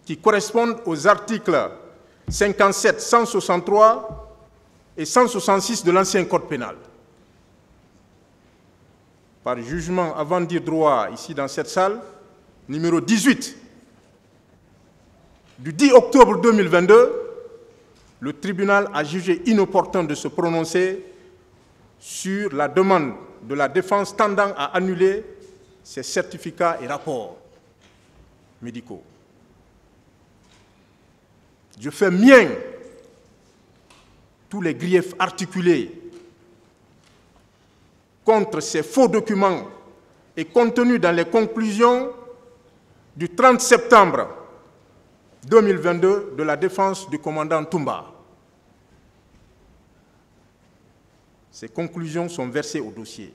qui correspondent aux articles 57, 163 et 166 de l'ancien Code pénal. Par jugement avant dire droit, ici dans cette salle, numéro 18, du 10 octobre 2022, le tribunal a jugé inopportun de se prononcer sur la demande de la défense tendant à annuler ces certificats et rapports médicaux. Je fais mien tous les griefs articulés contre ces faux documents et contenus dans les conclusions du 30 septembre 2022 de la défense du commandant Toumba. Ces conclusions sont versées au dossier,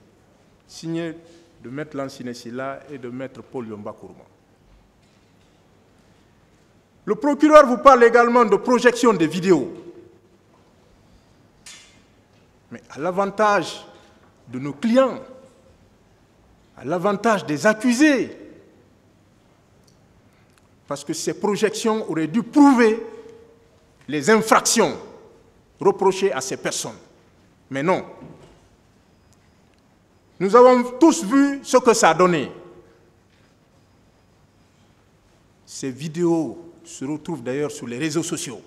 signées de Maître Lansine Silla et de Maître Paul Yomba Kourma. Le procureur vous parle également de projection des vidéos. Mais à l'avantage de nos clients, à l'avantage des accusés, parce que ces projections auraient dû prouver les infractions reprochées à ces personnes. Mais non. Nous avons tous vu ce que ça a donné. Ces vidéos se retrouvent d'ailleurs sur les réseaux sociaux.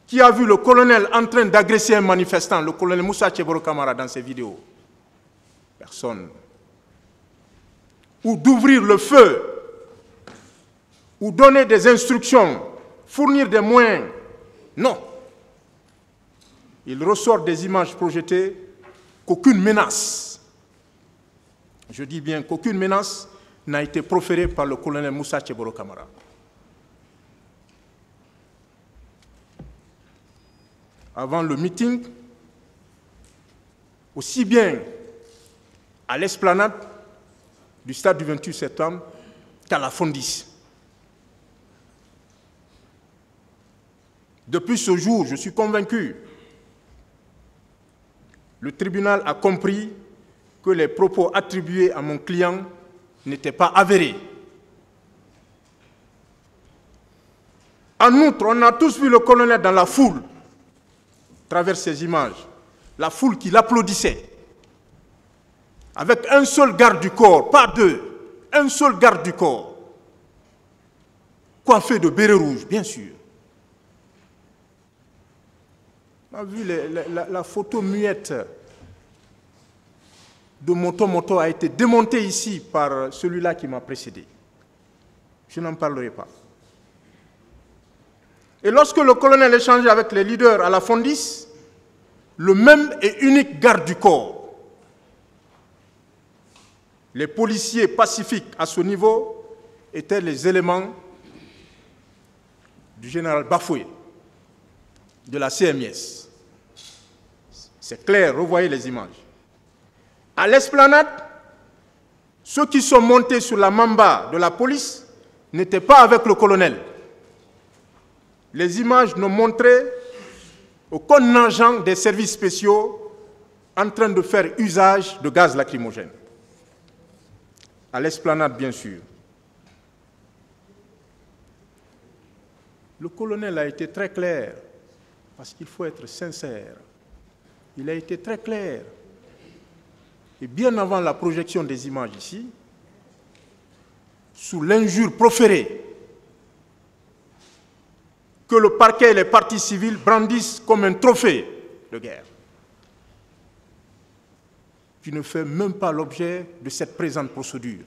Qui a vu le colonel en train d'agresser un manifestant, le colonel Moussa Tcheboro Kamara, dans ces vidéos? Personne. Ou d'ouvrir le feu, ou donner des instructions, fournir des moyens. Non. Il ressort des images projetées qu'aucune menace, je dis bien qu'aucune menace, n'a été proférée par le colonel Moussa Tcheboro Kamara. Avant le meeting, aussi bien à l'esplanade du stade du 28 septembre qu'à la Fondis. Depuis ce jour, je suis convaincu, le tribunal a compris que les propos attribués à mon client n'étaient pas avérés. En outre, on a tous vu le colonel dans la foule, à travers ces images, la foule qui l'applaudissait, avec un seul garde du corps, pas deux, un seul garde du corps, coiffé de béret rouge, bien sûr. On a vu la photo muette de Moto a été démontée ici par celui-là qui m'a précédé. Je n'en parlerai pas. Et lorsque le colonel échangeait avec les leaders à la Fondis, le même et unique garde du corps, les policiers pacifiques à ce niveau étaient les éléments du général Bafoué, de la CMIS. C'est clair, revoyez les images. À l'esplanade, ceux qui sont montés sur la mamba de la police n'étaient pas avec le colonel. Les images nous montraient aucun agent des services spéciaux en train de faire usage de gaz lacrymogène. À l'esplanade, bien sûr. Le colonel a été très clair, parce qu'il faut être sincère. Il a été très clair. Et bien avant la projection des images ici, sous l'injure proférée que le parquet et les parties civiles brandissent comme un trophée de guerre, qui ne fait même pas l'objet de cette présente procédure.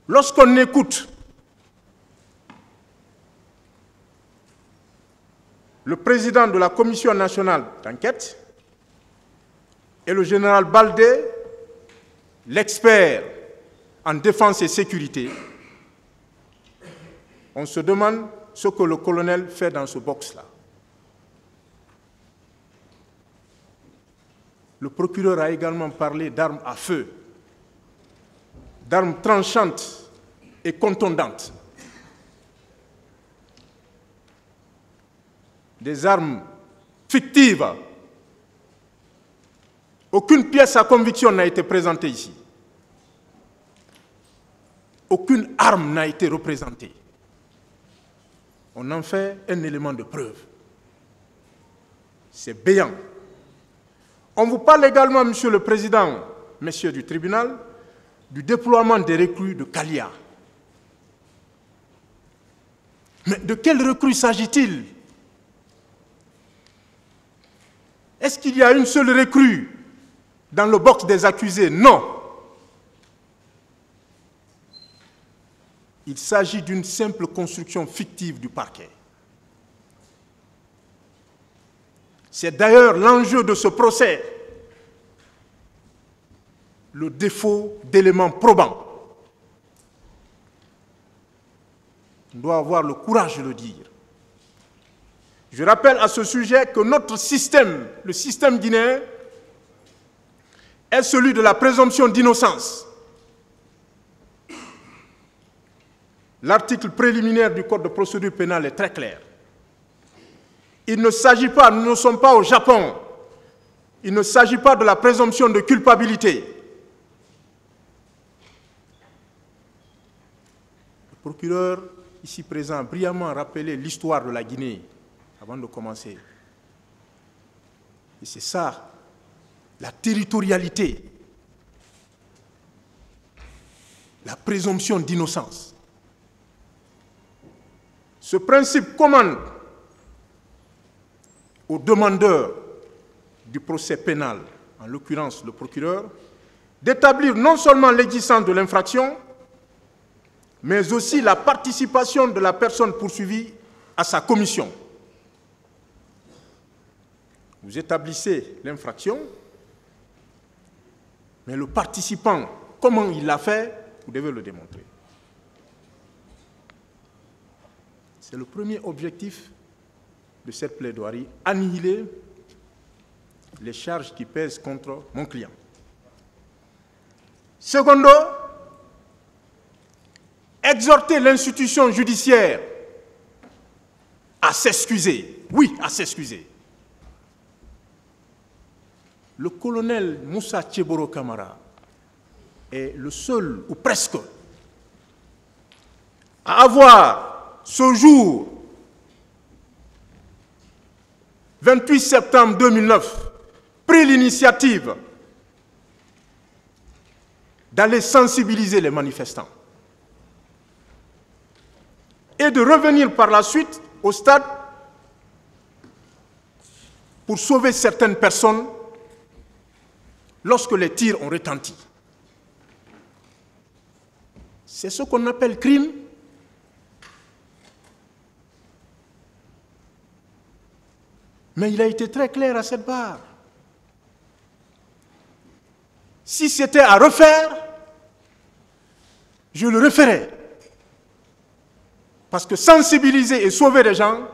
Lorsqu'on écoute le président de la Commission nationale d'enquête et le général Baldé, l'expert en défense et sécurité, on se demande ce que le colonel fait dans ce box-là. Le procureur a également parlé d'armes à feu, d'armes tranchantes et contondantes, des armes fictives. Aucune pièce à conviction n'a été présentée ici. aucune arme n'a été représentée. On en fait un élément de preuve. C'est béant. On vous parle également, Monsieur le Président, Messieurs du tribunal, du déploiement des recrues de Kalia. Mais de quelles recrues s'agit-il? Est-ce qu'il y a une seule recrue dans le box des accusés? Non. Il s'agit d'une simple construction fictive du parquet. C'est d'ailleurs l'enjeu de ce procès, le défaut d'éléments probants. On doit avoir le courage de le dire. Je rappelle à ce sujet que notre système, le système guinéen, est celui de la présomption d'innocence. L'article préliminaire du Code de procédure pénale est très clair. Il ne s'agit pas, nous ne sommes pas au Japon, il ne s'agit pas de la présomption de culpabilité. Le procureur, ici présent, a brillamment rappelé l'histoire de la Guinée avant de commencer. Et c'est ça, la territorialité, la présomption d'innocence. Ce principe commande aux demandeurs du procès pénal, en l'occurrence le procureur, d'établir non seulement l'existence de l'infraction, mais aussi la participation de la personne poursuivie à sa commission. Vous établissez l'infraction, mais le participant, comment il l'a fait, vous devez le démontrer. C'est le premier objectif de cette plaidoirie, annihiler les charges qui pèsent contre mon client. Secondo, exhorter l'institution judiciaire à s'excuser. Oui, à s'excuser. Le colonel Moussa Tcheboro Kamara est le seul, ou presque, à avoir ce jour, 28 septembre 2009, pris l'initiative d'aller sensibiliser les manifestants et de revenir par la suite au stade pour sauver certaines personnes lorsque les tirs ont retenti. C'est ce qu'on appelle crime. Mais il a été très clair à cette barre. Si c'était à refaire, je le referais. Parce que sensibiliser et sauver les gens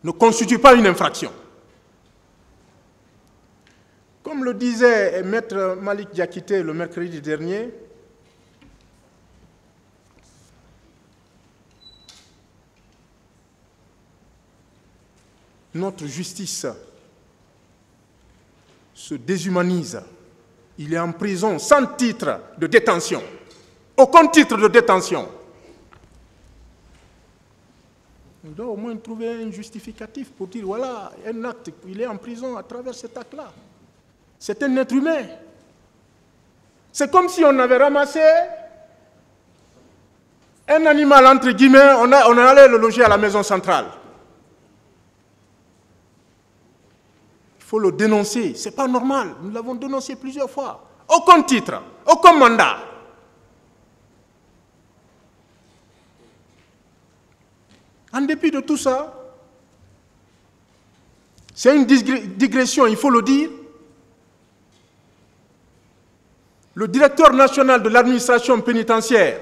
ne constitue pas une infraction. Comme le disait Maître Malik Diakité le mercredi dernier, notre justice se déshumanise. Il est en prison sans titre de détention. Aucun titre de détention. On doit au moins trouver un justificatif pour dire, voilà, un acte, il est en prison à travers cet acte-là. C'est un être humain. C'est comme si on avait ramassé un animal, entre guillemets, on allait le loger à la maison centrale. Il faut le dénoncer. Ce n'est pas normal. Nous l'avons dénoncé plusieurs fois. Aucun titre, aucun mandat. En dépit de tout ça, c'est une digression, il faut le dire. Le directeur national de l'administration pénitentiaire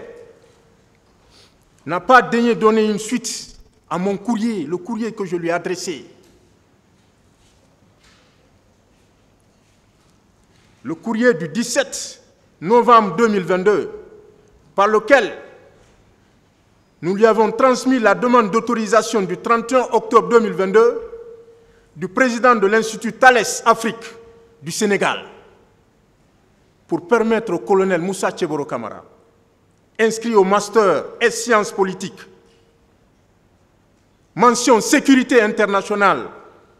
n'a pas daigné donner une suite à mon courrier, le courrier que je lui ai adressé. Le courrier du 17 novembre 2022, par lequel nous lui avons transmis la demande d'autorisation du 31 octobre 2022 du président de l'Institut Thales Afrique du Sénégal pour permettre au colonel Moussa Tcheboro Camara, inscrit au master et sciences politiques, mention sécurité internationale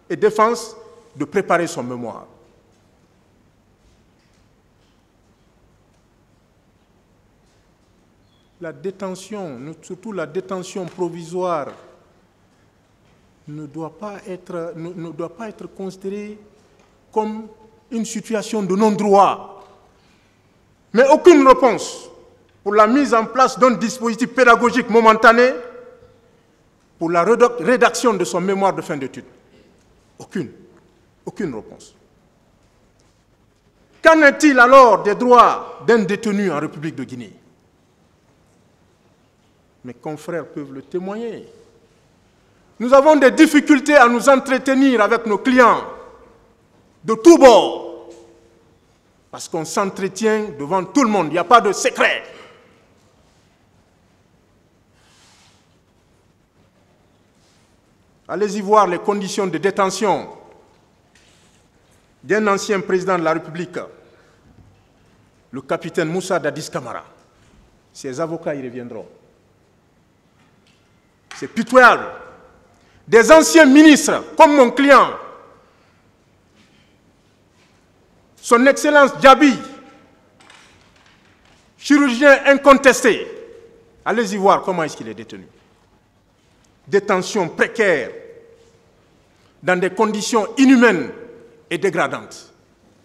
et défense, de préparer son mémoire. La détention, surtout la détention provisoire, ne doit pas être considérée comme une situation de non-droit. Mais aucune réponse pour la mise en place d'un dispositif pédagogique momentané pour la rédaction de son mémoire de fin d'études. Aucune réponse. Qu'en est-il alors des droits d'un détenu en République de Guinée? Mes confrères peuvent le témoigner. Nous avons des difficultés à nous entretenir avec nos clients de tous bords, parce qu'on s'entretient devant tout le monde, il n'y a pas de secret. Allez-y voir les conditions de détention d'un ancien président de la République, le capitaine Moussa Dadis Camara. Ses avocats y reviendront. C'est pitoyable. Des anciens ministres, comme mon client, son Excellence Djabi, chirurgien incontesté, allez-y voir comment est-ce qu'il est détenu. Détention précaire, dans des conditions inhumaines et dégradantes.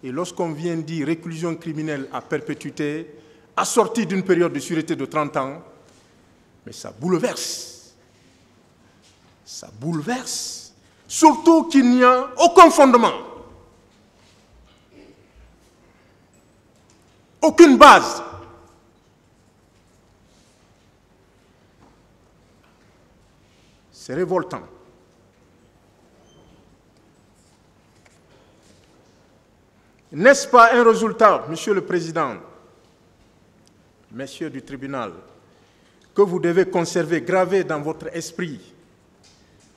Et lorsqu'on vient dire réclusion criminelle à perpétuité, assortie d'une période de sûreté de 30 ans, mais ça bouleverse. Ça bouleverse. Surtout qu'il n'y a aucun fondement. Aucune base. C'est révoltant. N'est-ce pas un résultat, Monsieur le Président, Messieurs du tribunal, que vous devez conserver gravé dans votre esprit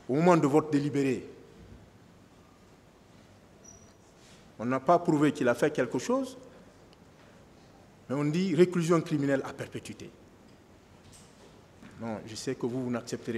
au moment de votre délibéré? On n'a pas prouvé qu'il a fait quelque chose, mais on dit réclusion criminelle à perpétuité. Non, je sais que vous n'accepterez